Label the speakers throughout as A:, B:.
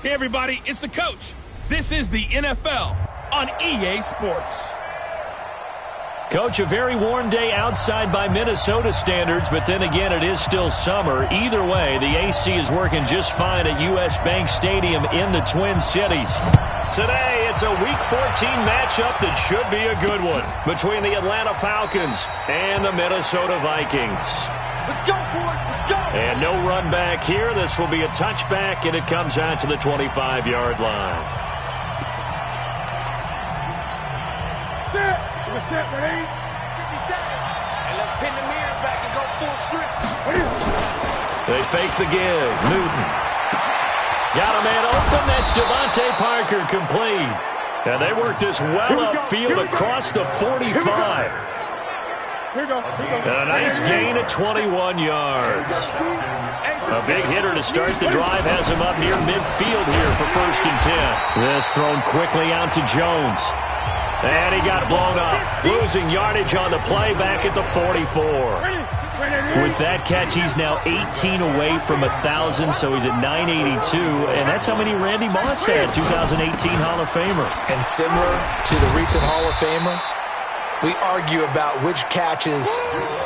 A: Hey, everybody, it's the coach. This is the NFL on EA Sports.
B: Coach, a very warm day outside by Minnesota standards, but then again, it is still summer. Either way, the AC is working just fine at U.S. Bank Stadium in the Twin Cities. Today, it's a Week 14 matchup that should be a good one between the Atlanta Falcons and the Minnesota Vikings.
C: Let's go for it. Let's go.
B: And no run back here. This will be a touchback, and it comes out to the 25-yard line.
C: Set, ready? 50 seconds. And let's pin the mirrors back and go full strip.
B: They fake the give. Newton. Got a man open. That's Devontae Parker complete. And they work this well upfield across the 45. And a nice gain at 21 yards. A big hitter to start the drive has him up near midfield here for 1st and 10. This thrown quickly out to Jones. And he got blown up, losing yardage on the play back at the 44. With that catch, he's now 18 away from 1,000, so he's at 982. And that's how many Randy Moss had, 2018 Hall of Famer.
D: And similar to the recent Hall of Famer, we argue about which catches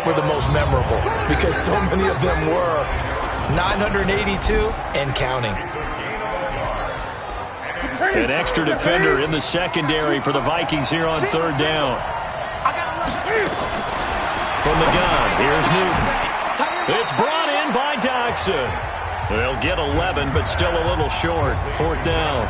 D: were the most memorable because so many of them were 982 and counting.
B: An extra defender in the secondary for the Vikings here on 3rd down. From the gun, here's Newton. It's brought in by Dodson. They'll get 11, but still a little short. 4th down.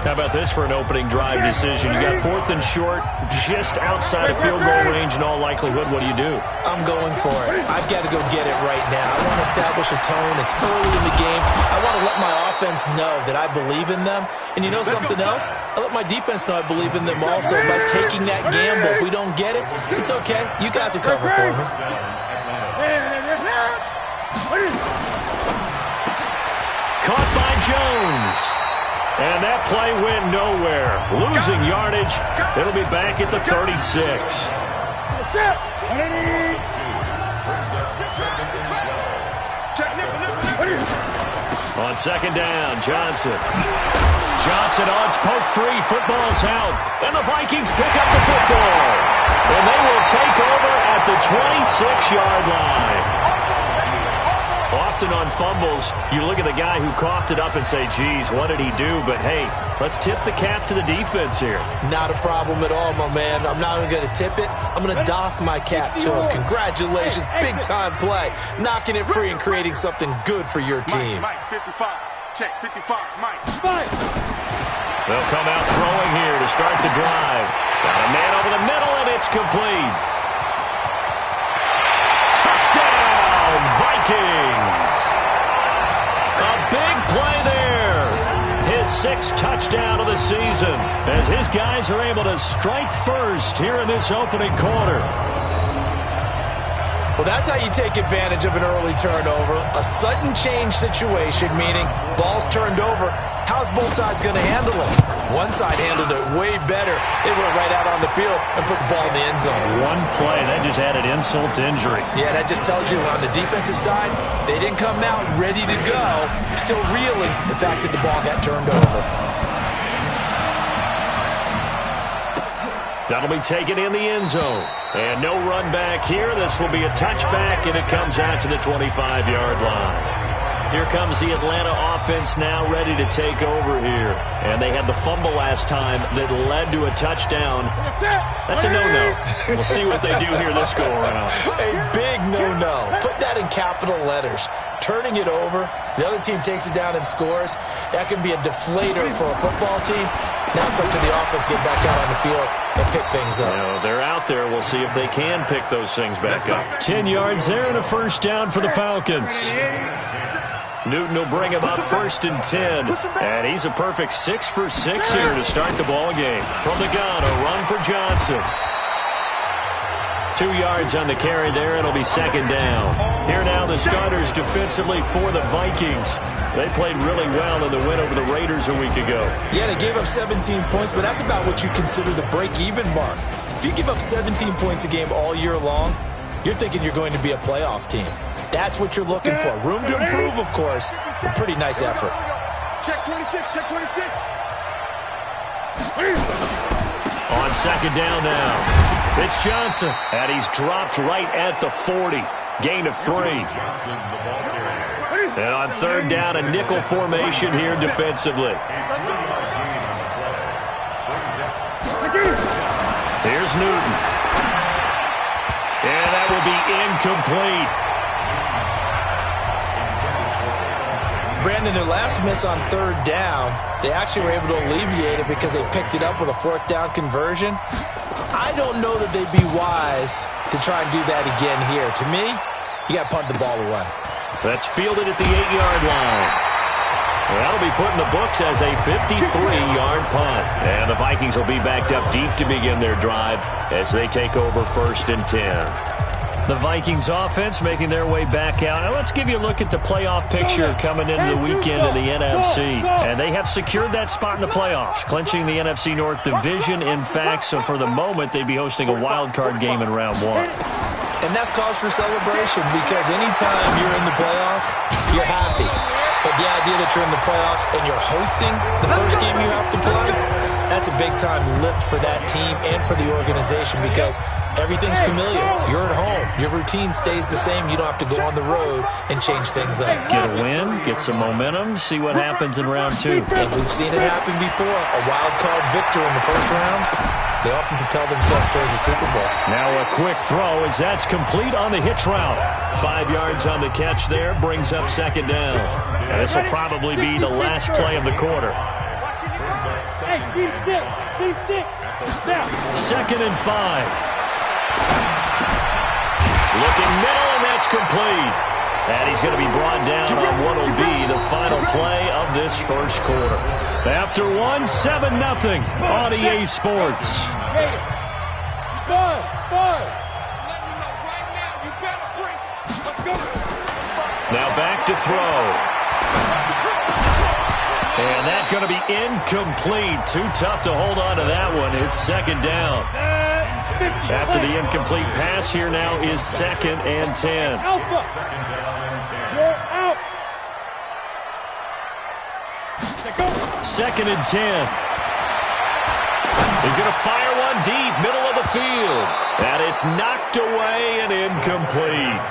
B: How about this for an opening drive decision? You got 4th and short, just outside of field goal range in all likelihood. What do?
D: I'm going for it. I've got to go get it right now. I want to establish a tone. It's early in the game. I want to let my offense know that I believe in them. And you know something else? I let my defense know I believe in them also by taking that gamble. If we don't get it, it's okay. You guys will cover for me.
B: Caught by Jones. And that play went nowhere. Losing yardage. It'll be back at the 36. On 2nd down, Johnson. Johnson on its poke 3. Football's out. And the Vikings pick up the football. And they will take over at the 26-yard line. Often on fumbles, you look at the guy who coughed it up and say, geez, what did he do? But, hey, let's tip the cap to the defense here.
D: Not a problem at all, my man. I'm not even going to tip it. I'm going to doff my cap to him. Congratulations. Big-time play. Knocking it free and creating something good for your team.
C: Mike, 55. Check, 55. Mike.
B: They'll come out throwing here to start the drive. Got a man over the middle, and it's complete. Touchdown, Vikings! A big play there. His 6th touchdown of the season as his guys are able to strike first here in this opening quarter.
D: Well, that's how you take advantage of an early turnover. A sudden change situation, meaning ball's turned over. How's both sides going to handle it? One side handled it way better. They went right out on the field and put the ball in the end zone.
B: One play, that just added insult to injury.
D: Yeah, that just tells you on the defensive side, they didn't come out ready to go, still reeling the fact that the ball got turned over.
B: That'll be taken in the end zone. And no run back here. This will be a touchback, and it comes out to the 25-yard line. Here comes the Atlanta offense now ready to take over here. And they had the fumble last time that led to a touchdown. That's a no-no. We'll see what they do here this go-around.
D: A big no-no. Put that in capital letters. Turning it over, the other team takes it down and scores. That can be a deflator for a football team. Now it's up to the offense to get back out on the field and pick things up.
B: You know, they're out there. We'll see if they can pick those things back up. 10 yards there and a 1st down for the Falcons. Newton will bring him up 1st and 10. And he's a perfect 6 for 6 here to start the ball game. From the gun, a run for Johnson. 2 yards on the carry there. It'll be 2nd down. Here now the starters defensively for the Vikings. They played really well in the win over the Raiders a week ago.
D: Yeah, they gave up 17 points, but that's about what you consider the break-even mark. If you give up 17 points a game all year long, you're thinking you're going to be a playoff team. That's what you're looking for. Room to improve, of course, but pretty nice effort.
C: Check 26, check 26.
B: On second down now, it's Johnson, and he's dropped right at the 40. Gain of 3. And on third down, a nickel formation here defensively. Here's Newton. And that will be incomplete.
D: Brandon, their last miss on third down, they actually were able to alleviate it because they picked it up with a fourth down conversion. I don't know that they'd be wise to try and do that again here. To me, you got to punt the ball away.
B: That's fielded at the 8-yard line. That'll be put in the books as a 53-yard punt. And the Vikings will be backed up deep to begin their drive as they take over 1st and 10. The Vikings offense making their way back out. Now let's give you a look at the playoff picture coming into the weekend in the NFC. And they have secured that spot in the playoffs, clinching the NFC North division. In fact, so for the moment, they'd be hosting a wild card game in round 1.
D: And that's cause for celebration because anytime you're in the playoffs, you're happy. But the idea that you're in the playoffs and you're hosting the first game you have to play, that's a big-time lift for that team and for the organization because everything's familiar. You're at home. Your routine stays the same. You don't have to go on the road and change things up.
B: Get a win, get some momentum, see what happens in round 2.
D: And we've seen it happen before. A wild card victor in the first round, they often propel themselves towards the Super Bowl.
B: Now a quick throw as that's complete on the hitch route. 5 yards on the catch there, brings up second down. And this will probably be the last play of the quarter.
C: Hey, team 6. Now.
B: 2nd and 5. Looking middle, and that's complete. And he's going to be brought down on what will be the final play of this first quarter. After 1, 7-0 on EA Sports.
C: Hey, Bud. Let me know right now. You better bring. Let's go.
B: Now back to throw. And that's going to be incomplete. Too tough to hold on to that one. It's second down. After the incomplete pass, here now is 2nd and 10.
C: Alpha. You're out.
B: 2nd and 10. He's going to fire one deep, middle of the field. And it's knocked away and incomplete.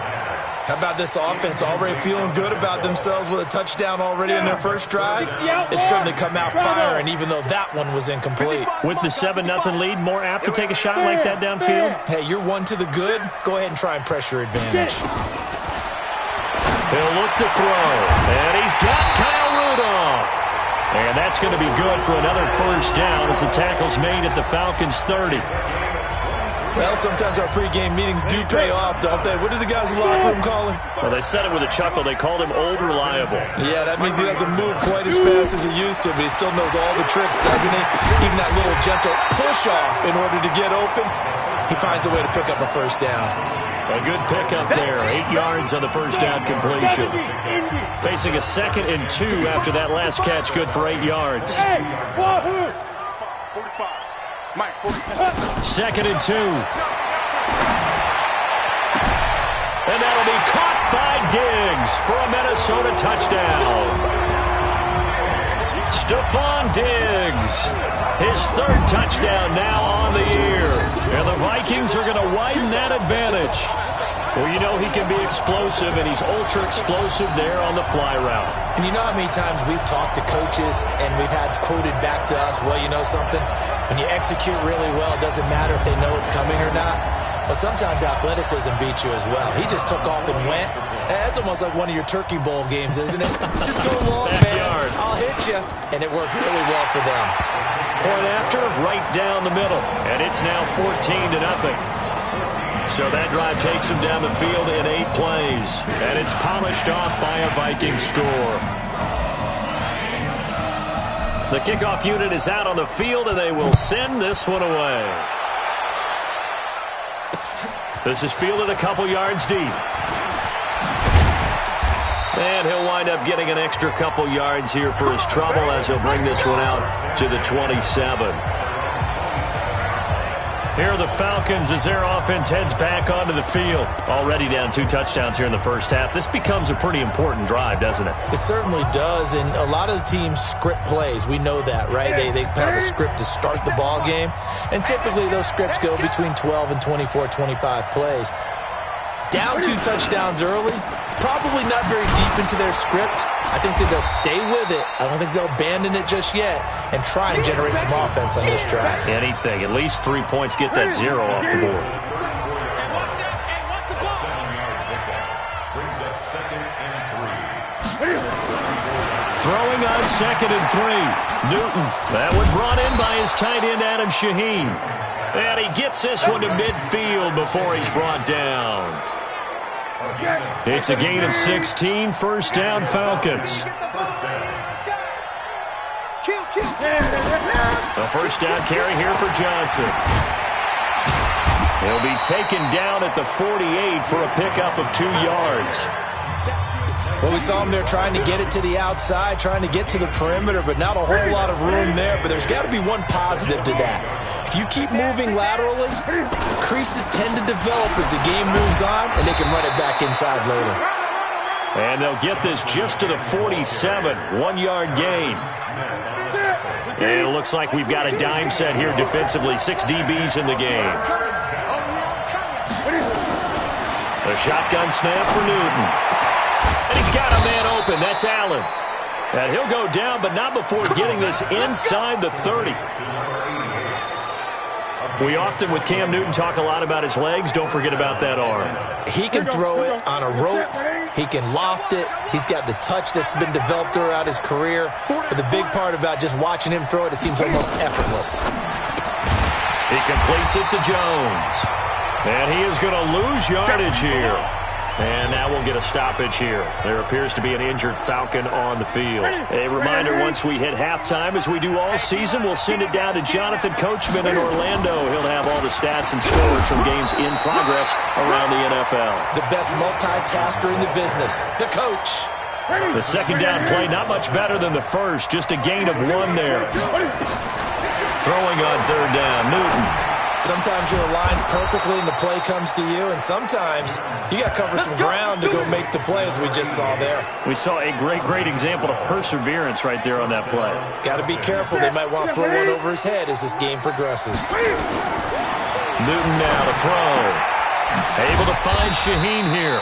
D: How about this offense already feeling good about themselves with a touchdown already in their first drive? It's certainly come out firing, even though that one was incomplete.
B: With the 7-0 lead, more apt to take a shot like that downfield?
D: Hey, you're one to the good. Go ahead and try and press your advantage.
B: He'll look to throw, and he's got Kyle Rudolph. And that's going to be good for another first down as the tackle's made at the Falcons' 30.
D: Well, sometimes our pregame meetings do pay off, don't they? What do the guys in the locker room call him?
B: Well, they said it with a chuckle. They called him Old Reliable.
D: Yeah, that means he doesn't move quite as fast as he used to, but he still knows all the tricks, doesn't he? Even that little gentle push-off in order to get open, he finds a way to pick up a first down.
B: A good pickup there. 8 yards on the first down completion. Facing a 2nd and 2 after that last catch. Good for 8 yards. 2nd and 2. And that'll be caught by Diggs for a Minnesota touchdown. Stephon Diggs, his 3rd touchdown now on the year. And the Vikings are going to widen that advantage. Well, you know he can be explosive, and he's ultra-explosive there on the fly route.
D: And you know how many times we've talked to coaches, and we've had quoted back to us, well, you know something? When you execute really well, it doesn't matter if they know it's coming or not. But sometimes athleticism beats you as well. He just took off and went. That's almost like one of your Turkey Bowl games, isn't it? Just go long, man. I'll hit you. And it worked really well for them.
B: Point after, right down the middle. And it's now 14-0. So that drive takes him down the field in 8 plays. And it's polished off by a Viking score. The kickoff unit is out on the field, and they will send this one away. This is fielded a couple yards deep. And he'll wind up getting an extra couple yards here for his trouble as he'll bring this one out to the 27. Here are the Falcons as their offense heads back onto the field. Already down 2 touchdowns here in the first half. This becomes a pretty important drive, doesn't it?
D: It certainly does, and a lot of the teams script plays. We know that, right? They have a script to start the ball game, and typically those scripts go between 12 and 24, 25 plays. Down 2 touchdowns early, probably not very deep into their script. I think that they'll stay with it. I don't think they'll abandon it just yet and try and generate some offense on this drive.
B: Anything. At least 3 points, get that 0 off the board. Throwing on 2nd and 3. Newton. That one brought in by his tight end, Adam Shaheen. And he gets this one to midfield before he's brought down. It's a gain of 16, first down Falcons. A first down carry here for Johnson. He'll be taken down at the 48 for a pickup of 2 yards.
D: Well, we saw him there trying to get it to the outside, trying to get to the perimeter, but not a whole lot of room there. But there's got to be one positive to that. If you keep moving laterally, creases tend to develop as the game moves on, and they can run it back inside later.
B: And they'll get this just to the 47, 1-yard gain. And it looks like we've got a dime set here defensively, 6 DBs in the game. The shotgun snap for Newton. And he's got a man open. That's Allen. And he'll go down, but not before getting this inside the 30. We often, with Cam Newton, talk a lot about his legs. Don't forget about that arm.
D: He can throw it on a rope. He can loft it. He's got the touch that's been developed throughout his career. But the big part about just watching him throw it, it seems almost effortless.
B: He completes it to Jones. And he is going to lose yardage here. And now we'll get a stoppage here. There appears to be an injured Falcon on the field. A reminder, once we hit halftime, as we do all season, we'll send it down to Jonathan Coachman in Orlando. He'll have all the stats and scores from games in progress around the NFL.
D: The best multitasker in the business, the coach.
B: The second down play, not much better than the first. Just a gain of 1 there. Throwing on 3rd down, Newton.
D: Sometimes you're aligned perfectly and the play comes to you, and sometimes you got to cover some ground to go make the play, as we just saw there.
B: We saw a great example of perseverance right there on that play.
D: Got to be careful. They might want to throw one over his head as this game progresses.
B: Newton now to throw. Able to find Shaheen here.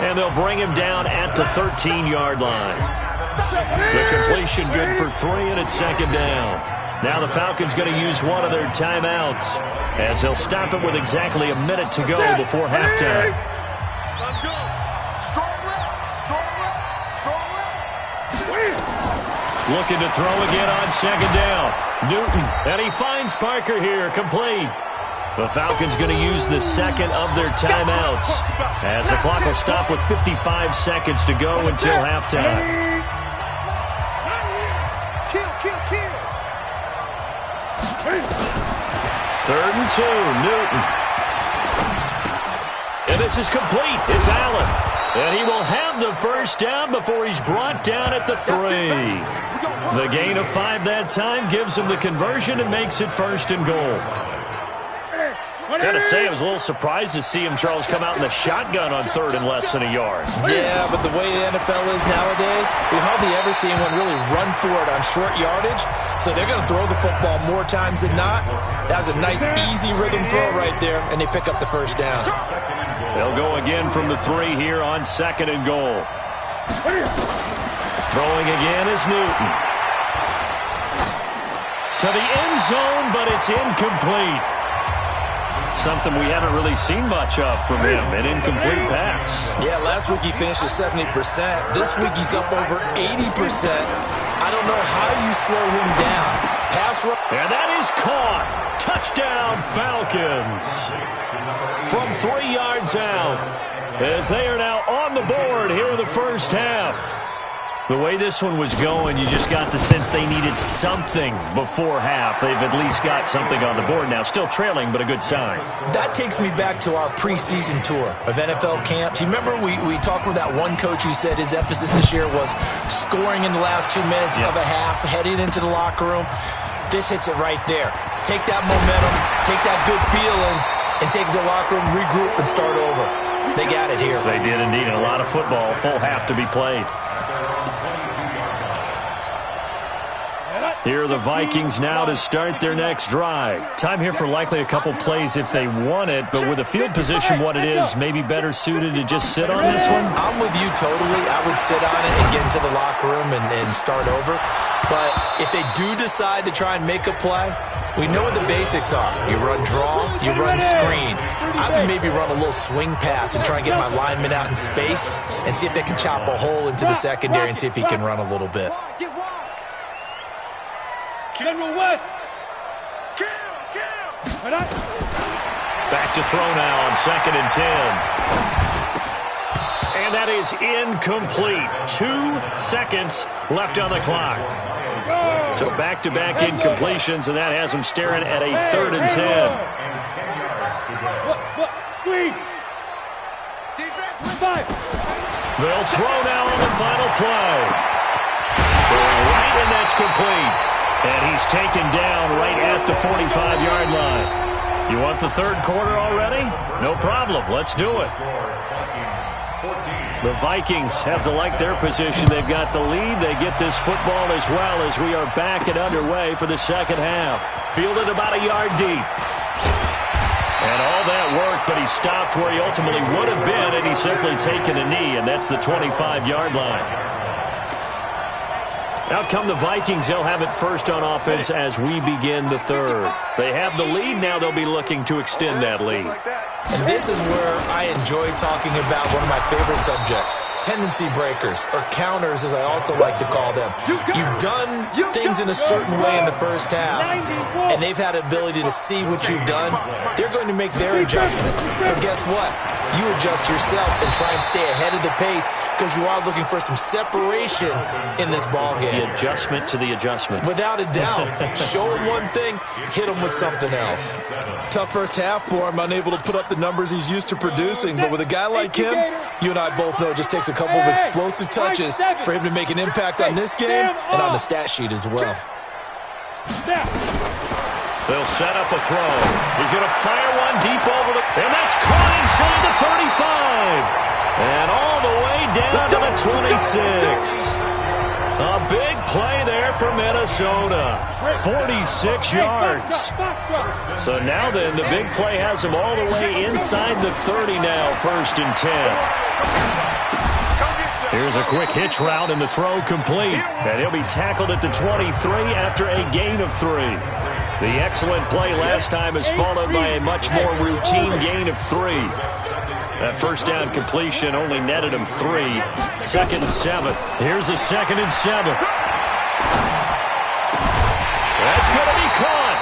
B: And they'll bring him down at the 13-yard line. The completion good for 3, and it's 2nd down. Now the Falcons going to use one of their timeouts as they'll stop it with exactly a minute to go before halftime. Looking to throw again on 2nd down. Newton, and he finds Parker here, complete. The Falcons going to use the 2nd of their timeouts as the clock will stop with 55 seconds to go until halftime. 3rd and 2, Newton. And this is complete. It's Allen. And he will have the first down before he's brought down at the 3. The gain of 5 that time gives him the conversion and makes it 1st and goal. Gotta say, I was a little surprised to see him, Charles, come out in the shotgun on 3rd and less than a yard.
D: Yeah, but the way the NFL is nowadays, we hardly ever see anyone really run for it on short yardage. So they're going to throw the football more times than not. That was a nice, easy rhythm throw right there, and they pick up the first down.
B: They'll go again from the 3 here on 2nd and goal. Throwing again is Newton. To the end zone, but it's incomplete. Something we haven't really seen much of from him, an incomplete pass.
D: Yeah, last week he finished at 70%. This week he's up over 80%. I don't know how you slow him down. Pass rush.
B: And that is caught. Touchdown, Falcons. From 3 yards out, as they are now on the board here in the first half. The way this one was going, you just got the sense they needed something before half. They've at least got something on the board now. Still trailing, but a good sign.
D: That takes me back to our preseason tour of NFL camps. You remember we talked with that one coach who said his emphasis this year was scoring in the last 2 minutes of a half, heading into the locker room. This hits it right there. take that momentum, take that good feeling, and take it to the locker room, regroup, and start over. They got it here.
B: They did indeed. A lot of football, full half to be played. Here are the Vikings now to start their next drive. Time here for likely a couple plays if they want it, but with the field position what it is, maybe better suited to just sit on this one?
D: I'm with you totally. I would sit on it and get into the locker room and start over. But if they do decide to try and make a play, we know what the basics are. You run draw, you run screen. I would maybe run a little swing pass and try and get my lineman out in space and see if they can chop a hole into the secondary and see if he can run a little bit.
C: General West.
B: Back to throw now on 2nd and 10. And that is incomplete. 2 seconds left on the clock. So back-to-back incompletions, and that has them staring at a 3rd and 10. They'll throw now on the final play. Throwing right, and that's complete. And he's taken down right at the 45-yard line. You want the 3rd quarter already? No problem. Let's do it. The Vikings have to like their position. They've got the lead. They get this football as well as we are back and underway for the second half. Fielded about a yard deep. And all that work, but he stopped where he ultimately would have been, and he's simply taken a knee, and that's the 25-yard line. Out come the Vikings. They'll have it first on offense as we begin the 3rd. They have the lead. Now they'll be looking to extend that lead.
D: And this is where I enjoy talking about one of my favorite subjects, tendency breakers, or counters as I also like to call them. You've done things in a certain way in the first half, and they've had the ability to see what you've done. They're going to make their adjustments. So guess what? You adjust yourself and try and stay ahead of the pace because you are looking for some separation in this ballgame.
B: The adjustment to the adjustment.
D: Without a doubt. Show him one thing, hit him with something else. Tough first half for him, unable to put up the numbers he's used to producing. But with a guy like him, you and I both know it just takes a couple of explosive touches for him to make an impact on this game and on the stat sheet as well.
B: They'll set up a throw. He's going to fire one deep over the... And that's caught inside the 35. And all the way down to the 26. A big play there for Minnesota. 46 yards. So now then, the big play has him all the way inside the 30 now, 1st and 10. Here's a quick hitch route, and the throw complete. And he'll be tackled at the 23 after a gain of 3. The excellent play last time is followed by a much more routine gain of 3. That first down completion only netted him 3. 2nd and 7. Here's a 2nd and 7. That's going to be caught.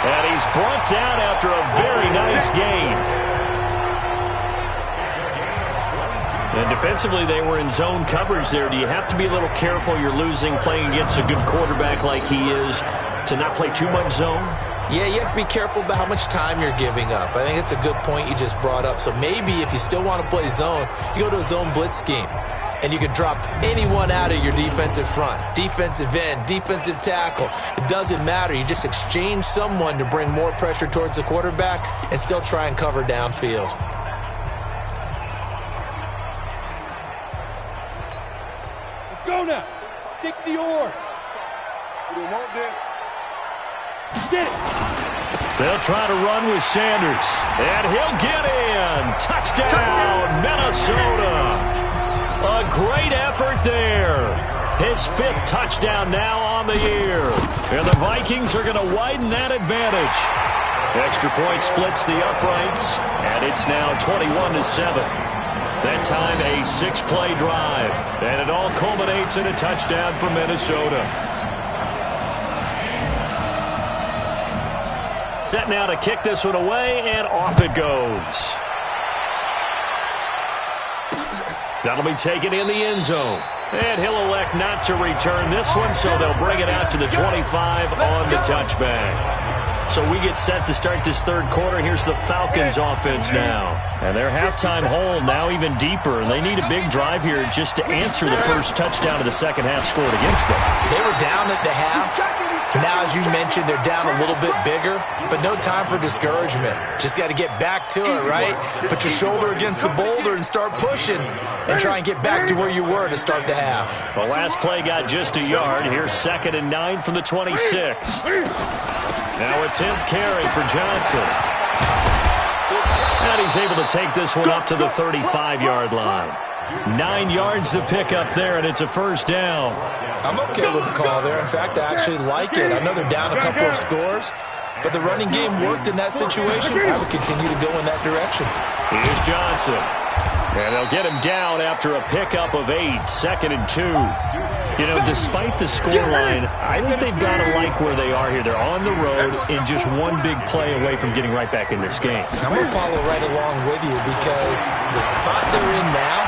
B: And he's brought down after a very nice gain. And defensively, they were in zone coverage there. Do you have to be a little careful? You're losing playing against a good quarterback like he is to not play too much zone?
D: Yeah, you have to be careful about how much time you're giving up. I think it's a good point you just brought up. So maybe if you still want to play zone, you go to a zone blitz scheme. And you can drop anyone out of your defensive front. Defensive end, defensive tackle. It doesn't matter. You just exchange someone to bring more pressure towards the quarterback and still try and cover downfield.
C: Let's go now. 60 or. We don't want this. Get it.
B: They'll try to run with Sanders. And he'll get in. Touchdown, Minnesota. A great effort there. His 5th touchdown now on the year. And the Vikings are going to widen that advantage. Extra point splits the uprights, and it's now 21-7. That time a 6-play drive, and it all culminates in a touchdown for Minnesota. Set now to kick this one away, and off it goes. That'll be taken in the end zone. And he'll elect not to return this one, so they'll bring it out to the 25 on the touchback. So we get set to start this 3rd quarter. Here's the Falcons offense now. And their halftime hole now even deeper. And they need a big drive here just to answer the first touchdown of the second half scored against them.
D: They were down at the half, Now, as you mentioned, they're down a little bit bigger, but no time for discouragement. Just got to get back to it, right? Put your shoulder against the boulder and start pushing and try and get back to where you were to start the half.
B: The last play got just a yard. Here's 2nd and 9 from the 26. Now a 10th carry for Johnson. And he's able to take this one up to the 35-yard line. 9 yards to pick up there, and it's a first down.
D: I'm okay with the call there. In fact, I actually like it. I know they're down a couple of scores, but the running game worked in that situation. I would continue to go in that direction.
B: Here's Johnson. And they'll get him down after a pickup of 8, 2nd and 2. You know, despite the scoreline, I think they've got to like where they are here. They're on the road and just one big play away from getting right back in this game.
D: I'm going to follow right along with you because the spot they're in now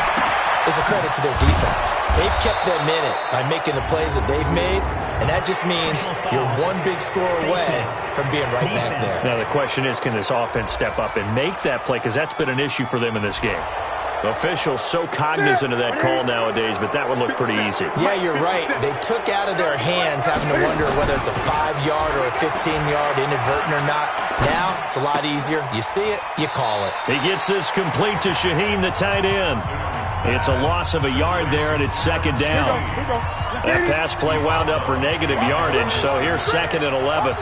D: is a credit to their defense. They've kept them in it by making the plays that they've made, and that just means you're one big score away from being right back there.
B: Now the question is, can this offense step up and make that play? Because that's been an issue for them in this game. The officials so cognizant of that call nowadays, but that would look pretty easy.
D: Yeah, you're right. They took out of their hands having to wonder whether it's a 5-yard or a 15-yard inadvertent or not. Now it's a lot easier. You see it, you call it.
B: He gets this complete to Shaheen, the tight end. It's a loss of a yard there, and it's 2nd down. That pass play wound up for negative yardage, so here's 2nd and 11.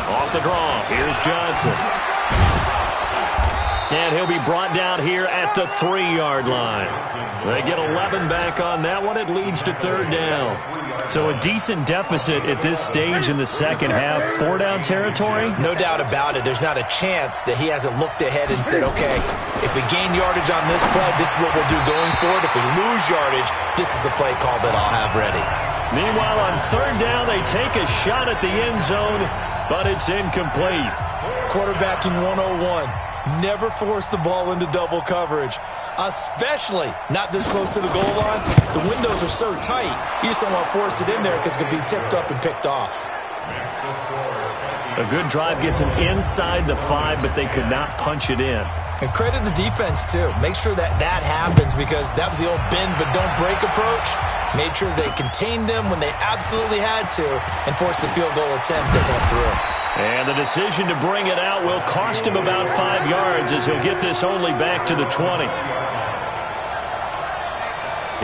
B: Off the draw, here's Johnson. And he'll be brought down here at the 3-yard line. They get 11 back on that one. It leads to 3rd down. So a decent deficit at this stage in the second half. 4-down territory?
D: No doubt about it. There's not a chance that he hasn't looked ahead and said, okay, if we gain yardage on this play, this is what we'll do going forward. If we lose yardage, this is the play call that I'll have ready.
B: Meanwhile, on 3rd down, they take a shot at the end zone, but it's incomplete.
D: Quarterbacking 101. Never force the ball into double coverage, especially not this close to the goal line. The windows are so tight, you just don't want to force it in there because it could be tipped up and picked off.
B: A good drive gets them inside the 5, but they could not punch it in.
D: And credit the defense, too. Make sure that that happens because that was the old bend but don't break approach. Made sure they contained them when they absolutely had to and forced the field goal attempt that went through.
B: And the decision to bring it out will cost him about 5 yards as he'll get this only back to the 20.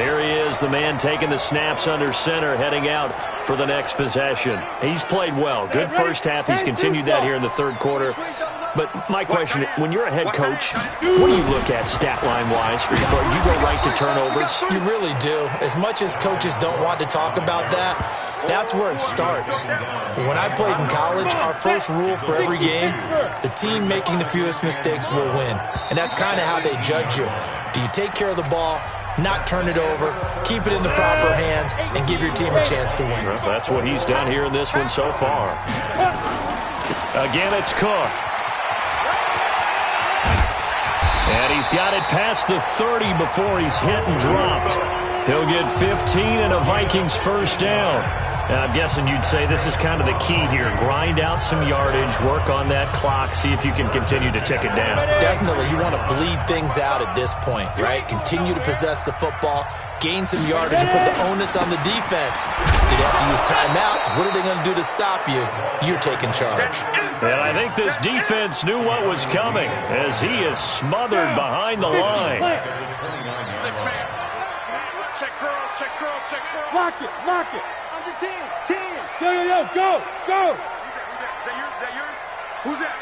B: Here he is, the man taking the snaps under center, heading out for the next possession. He's played well. Good first half. He's continued that here in the 3rd quarter. But my question, when you're a head coach, what do you look at stat line-wise for your coach? Do you go right to turnovers?
D: You really do. As much as coaches don't want to talk about that, that's where it starts. When I played in college, our first rule for every game, the team making the fewest mistakes will win. And that's kind of how they judge you. Do you take care of the ball, not turn it over, keep it in the proper hands, and give your team a chance to win?
B: Well, that's what he's done here in this one so far. Again, it's Cook. And he's got it past the 30 before he's hit and dropped. He'll get 15 and a Vikings first down. Now, I'm guessing you'd say this is kind of the key here. Grind out some yardage, work on that clock, see if you can continue to tick it down.
D: Definitely. You want to bleed things out at this point, right? Continue to possess the football, gain some yardage, and put the onus on the defense. Do they have to use timeouts? What are they going to do to stop you? You're taking charge.
B: And I think this defense knew what was coming as he is smothered behind the line.
C: 6-man. Check curls, check curls, check curls. Lock it, lock it. Under 10, 10. Yo, go, go. Is that yours? Who's that?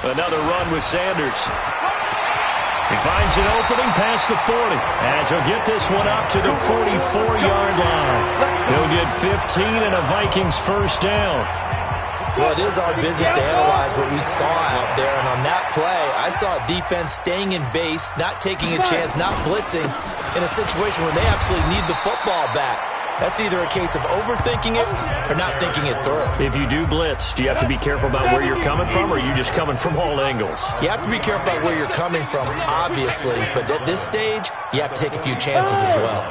B: Another run with Sanders. He finds an opening past the 40 as he'll get this one up to the 44-yard line. He'll get 15 and a Vikings first down.
D: Well, it is our business to analyze what we saw out there, and on that play, I saw defense staying in base, not taking a chance, not blitzing, in a situation where they absolutely need the football back. That's either a case of overthinking it or not thinking it through.
B: If you do blitz, do you have to be careful about where you're coming from, or are you just coming from all angles?
D: You have to be careful about where you're coming from, obviously, but at this stage, you have to take a few chances as well.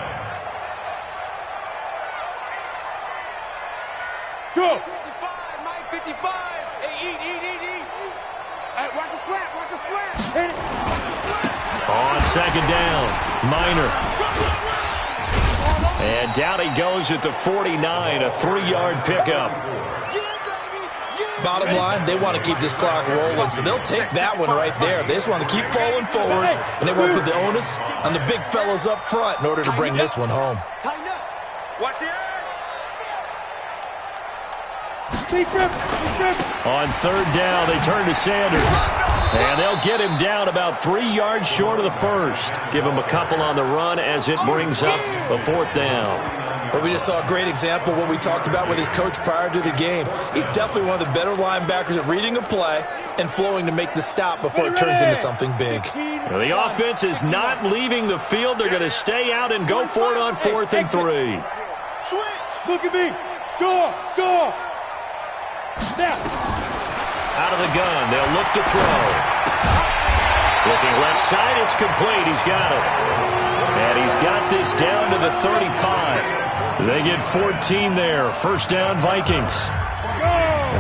C: Go! 55, Mike, 55. Hey, eat. Hey, watch the slant, watch the slant.
B: On 2nd down, Minor. And down he goes at the 49, a 3-yard pickup.
D: Bottom line, they want to keep this clock rolling, so they'll take that one right there. They just want to keep falling forward, and they won't put the onus on the big fellas up front in order to bring this one home.
C: Watch the
B: On third down, they turn to Sanders. And they'll get him down about 3 yards short of the first. Give him a couple on the run as it brings up a 4th down.
D: But we just saw a great example of what we talked about with his coach prior to the game. He's definitely one of the better linebackers at reading a play and flowing to make the stop before it turns into something big.
B: Well, the offense is not leaving the field. They're going to stay out and go for it on 4th and 3.
C: switch. Look at me. Go. Now.
B: Out of the gun, they'll look to throw. Looking left side, it's complete. He's got it. And he's got this down to the 35. They get 14 there. First down, Vikings.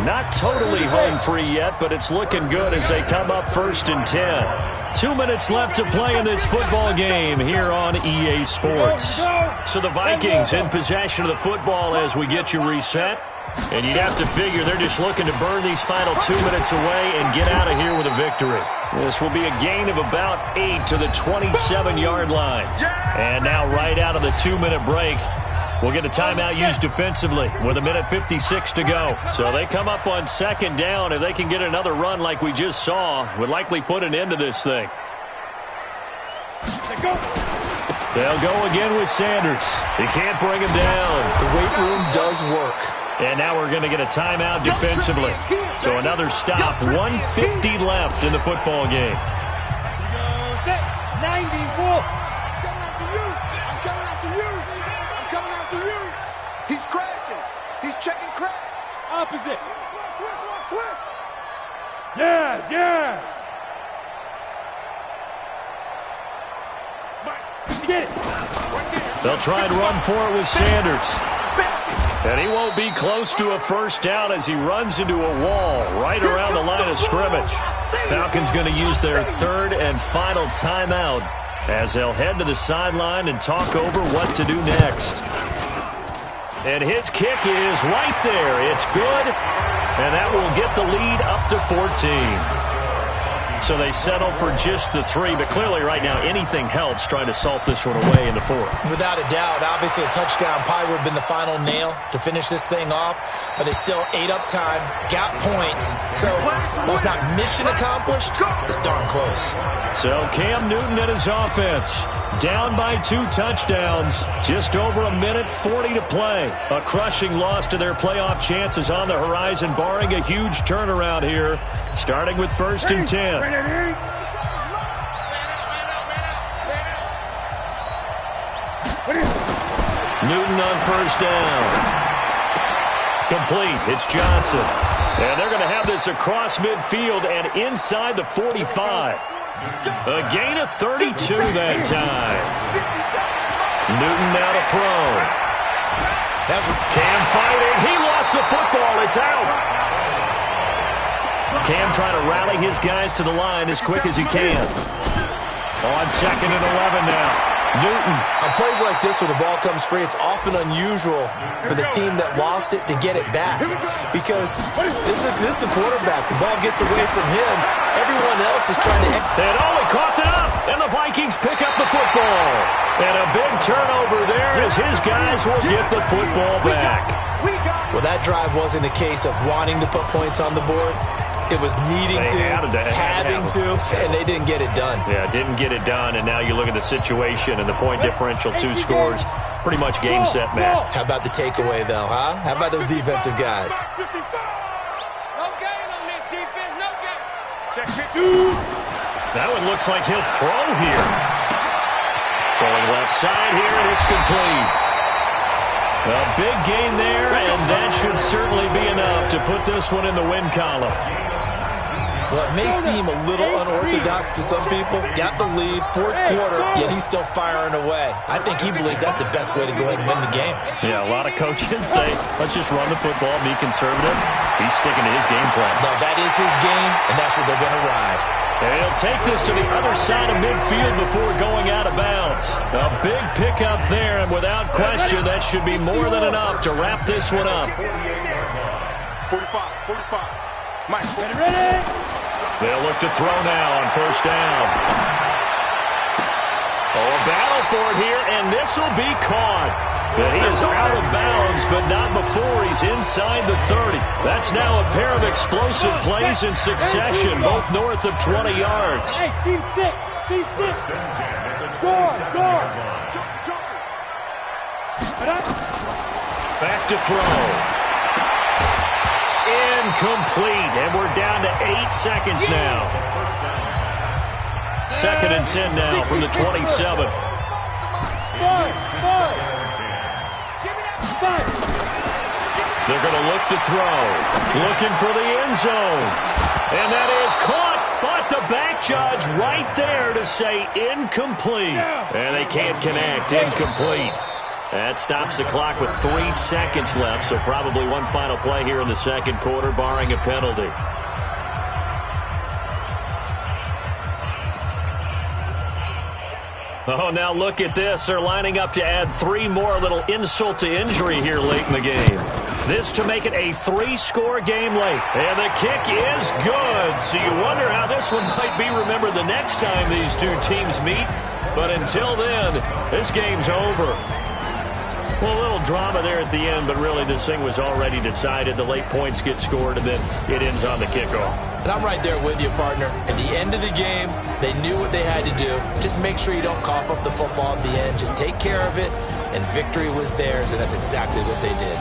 B: Not totally home free yet, but it's looking good as they come up 1st and 10. 2 minutes left to play in this football game here on EA Sports. So the Vikings in possession of the football as we get you reset. And you'd have to figure they're just looking to burn these final 2 minutes away and get out of here with a victory. This will be a gain of about 8 to the 27-yard line. And now right out of the 2-minute break, we'll get a timeout used defensively with 1:56 to go. So they come up on 2nd down. If they can get another run like we just saw, would likely put an end to this thing. They'll go again with Sanders. He can't bring him down.
D: The weight room does work.
B: And now we're going to get a timeout defensively. So another stop. 1:50 left in the football game.
C: 90, Wolf. I'm coming after you. I'm coming after you. He's crashing. He's checking crash. Opposite. Switch. Yes. Get it.
B: They'll try and run for it with Sanders. And he won't be close to a first down as he runs into a wall right around the line of scrimmage. Falcons going to use their 3rd and final timeout as they'll head to the sideline and talk over what to do next. And his kick is right there. It's good. And that will get the lead up to 14. So they settle for just the 3, but clearly right now anything helps trying to salt this one away in the 4th.
D: Without a doubt, obviously a touchdown probably would have been the final nail to finish this thing off, but it's still ate up time, got points, so while it's not mission accomplished, it's darn close.
B: So Cam Newton and his offense down by 2 touchdowns, just over 1:40 to play. A crushing loss to their playoff chances on the horizon, barring a huge turnaround here, starting with 1st and 10. Newton on 1st down. Complete. It's Johnson. And they're going to have this across midfield and inside the 45. A gain of 32 that time. Newton now to throw. That's Cam fighting. He lost the football. It's out. Cam trying to rally his guys to the line as quick as he can. On 2nd and 11 now. Newton.
D: On plays like this where the ball comes free, it's often unusual for the team that lost it to get it back. Because this is the quarterback. The ball gets away from him. Everyone else is trying to...
B: And he coughed it up. And the Vikings pick up the football. And a big turnover there as his guys will get the football back.
D: Well, that drive wasn't a case of wanting to put points on the board. It was needing to, having to, and they didn't get it done.
B: Yeah, didn't get it done, and now you look at the situation and the point differential, 2 scores, pretty much game, set, match.
D: How about the takeaway, though, huh? How about those defensive guys?
C: No gain on this defense, no gain. Check it.
B: That one looks like he'll throw here. Throwing left side here, and it's complete. A big gain there, and that should certainly be enough to put this one in the win column.
D: Well, it may seem a little unorthodox to some people. Got the lead, 4th quarter, yet he's still firing away. I think he believes that's the best way to go ahead and win the game.
B: Yeah, a lot of coaches say, let's just run the football, be conservative. He's sticking to his game plan.
D: No, that is his game, and that's what they're going to ride.
B: And he'll take this to the other side of midfield before going out of bounds. A big pickup there, and without question, that should be more than enough to wrap this one up.
C: 45. Mike,
A: Ready?
B: They'll look to throw now on first down. Oh, a battle for it here, and this will be caught. But he is out of bounds, but not before he's inside the 30. That's now a pair of explosive plays in succession, both north of 20 yards.
A: Hey, team 6. Score.
B: Back to throw. Incomplete, and we're down to 8 seconds now. 2nd and 10 now from the 27. They're going to look to throw. Looking for the end zone. And that is caught. But the back judge right there to say incomplete. And they can't connect. Incomplete. That stops the clock with 3 seconds left. So probably one final play here in the second quarter, barring a penalty. Oh, now look at this. They're lining up to add 3 more, a little insult to injury here late in the game. This to make it a 3-score game late. And the kick is good. So you wonder how this one might be remembered the next time these two teams meet. But until then, this game's over. Well, a little drama there at the end, but really this thing was already decided. The late points get scored, and then it ends on the kickoff.
D: And I'm right there with you, partner. At the end of the game, they knew what they had to do. Just make sure you don't cough up the football at the end. Just take care of it, and victory was theirs, and that's exactly what they did.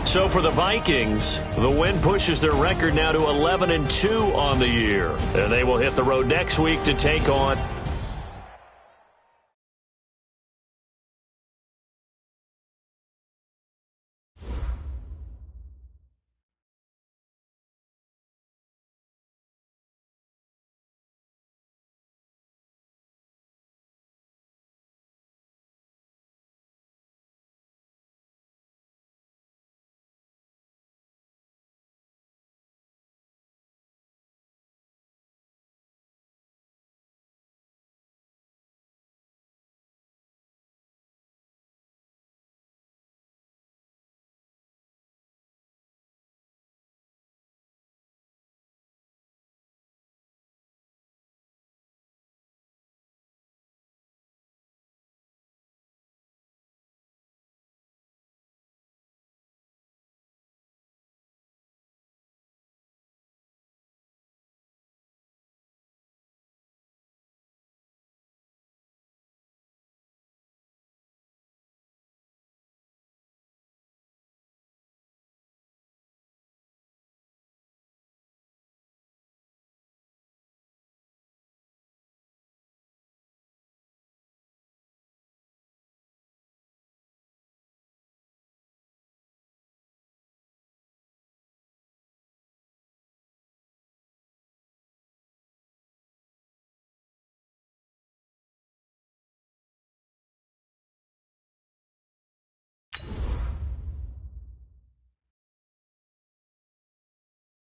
B: So for the Vikings, the win pushes their record now to 11-2 on the year. And they will hit the road next week to take on